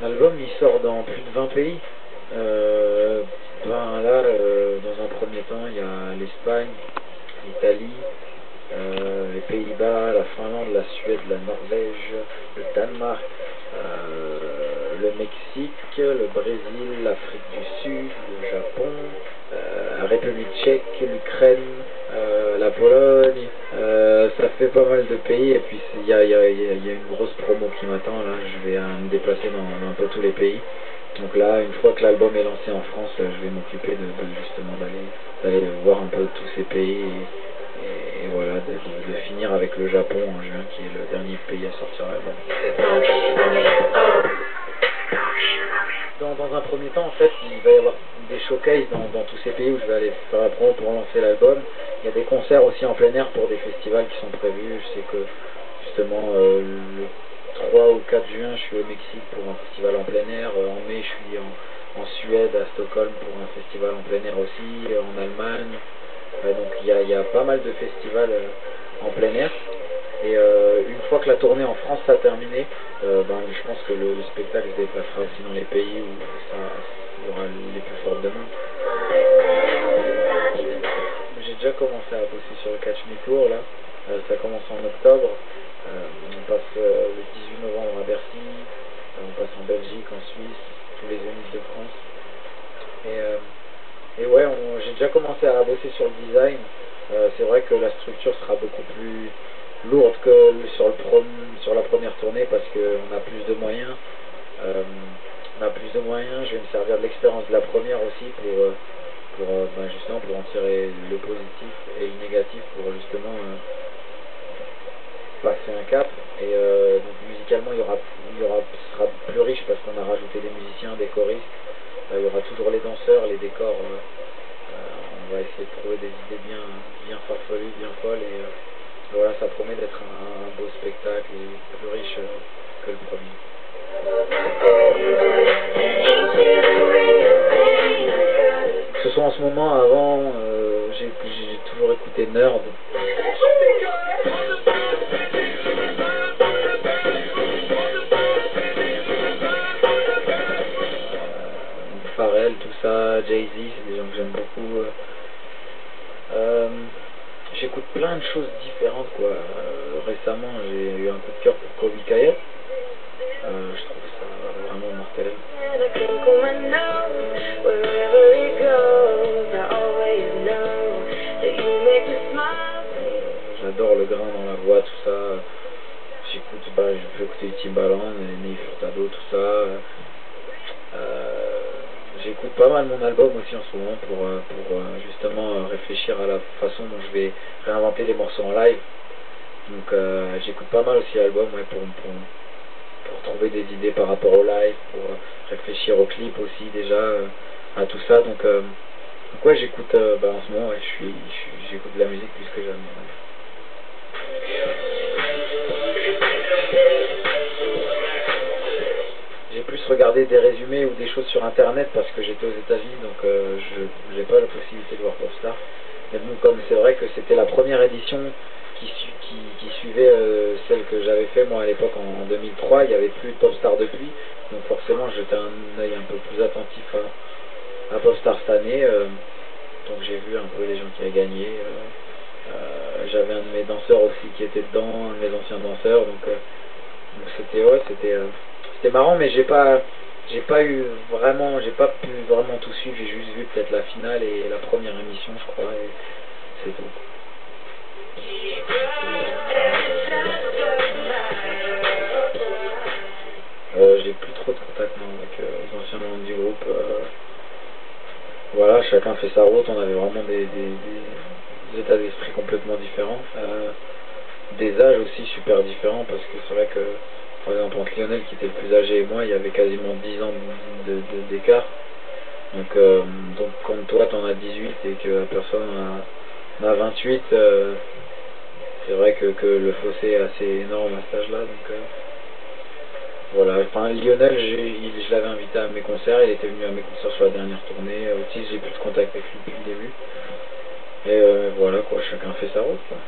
L'album il sort dans plus de 20 pays. Dans un premier temps, il y a l'Espagne, l'Italie, les Pays-Bas, la Finlande, la Suède, la Norvège, le Danemark, le Mexique, le Brésil, l'Afrique du Sud, le Japon, la République tchèque, l'Ukraine, la Pologne. Ça fait pas mal de pays et puis il y a une grosse promo qui m'attend là. Je vais me déplacer dans un peu tous les pays. Donc là, une fois que l'album est lancé en France, je vais m'occuper justement d'aller voir un peu tous ces pays et voilà, de finir avec le Japon en juin, qui est le dernier pays à sortir l'album. Dans un premier temps, en fait, il va y avoir des showcases dans tous ces pays où je vais aller faire la promo pour lancer l'album. Il y a des concerts aussi en plein air pour des festivals qui sont prévus. Je sais que justement le 3 ou 4 juin, je suis au Mexique pour un festival en plein air. En mai, je suis en Suède, à Stockholm, pour un festival en plein air aussi, en Allemagne. Donc il y a pas mal de festivals en plein air. Et une fois que la tournée en France sera terminée, je pense que le spectacle se déplacera aussi dans les pays où il y aura les plus fortes demandes. J'ai déjà commencé à bosser sur le Catch Me Tour là. Ça commence en octobre. On passe le 18 novembre à Bercy, on passe en Belgique, en Suisse, tous les Zéniths de France. Et ouais, j'ai déjà commencé à bosser sur le design. C'est vrai que la structure sera beaucoup plus lourde que sur la première tournée parce qu'on a plus de moyens. Je vais me servir de l'expérience de la première aussi justement pour en tirer le positif et le négatif pour justement passer un cap. Et donc musicalement ce sera plus riche parce qu'on a rajouté des musiciens, des choristes. Il y aura toujours les danseurs, les décors. On va essayer de trouver des idées bien farfelues, bien folles. Et voilà, ça promet d'être un beau spectacle et plus riche que le premier. Que ce soit en ce moment, avant, j'ai toujours écouté Nerd. Pharrell, tout ça, Jay-Z, c'est des gens que j'aime beaucoup. J'écoute plein de choses différentes quoi. Récemment, j'ai eu un coup de cœur pour Colbie Caillat. Je trouve ça vraiment mortel. J'adore le grain dans la voix, tout ça. J'écoute, je peux écouter Timbaland, Ney Furtado, tout ça. J'écoute pas mal mon album aussi en ce moment pour justement réfléchir à la façon dont je vais réinventer les morceaux en live. Donc j'écoute pas mal aussi l'album pour trouver des idées par rapport au live, pour réfléchir au clip aussi déjà, à tout ça. Donc ouais, j'écoute en ce moment, ouais, j'écoute de la musique plus que jamais. Ouais. J'ai plus regardé des résumés ou des choses sur internet parce que j'étais aux États-Unis, donc je n'ai pas la possibilité de voir Popstar. Mais bon, comme c'est vrai que c'était la première édition qui suivait celle que j'avais fait moi à l'époque en 2003, il n'y avait plus de Popstar depuis, donc forcément j'étais un œil un peu plus attentif à Popstar cette année. Donc j'ai vu un peu les gens qui avaient gagné. J'avais un de mes danseurs aussi qui était dedans, un de mes anciens danseurs, donc c'était marrant, mais j'ai pas pu vraiment tout suivre. J'ai juste vu peut-être la finale et la première émission, je crois, et c'est tout. J'ai plus trop de contact avec les anciens membres du groupe. Voilà, chacun fait sa route. On avait vraiment des états d'esprit complètement différents, des âges aussi super différents, parce que c'est vrai que par exemple entre Lionel qui était le plus âgé et moi, il y avait quasiment 10 ans d'écart. Donc quand toi t'en as 18 et que la personne en a 28, c'est vrai que le fossé est assez énorme à cet âge-là. Donc voilà, enfin Lionel, je l'avais invité à mes concerts, il était venu à mes concerts sur la dernière tournée. Otis, j'ai plus de contact avec lui depuis le début. Et voilà quoi, chacun fait sa route quoi.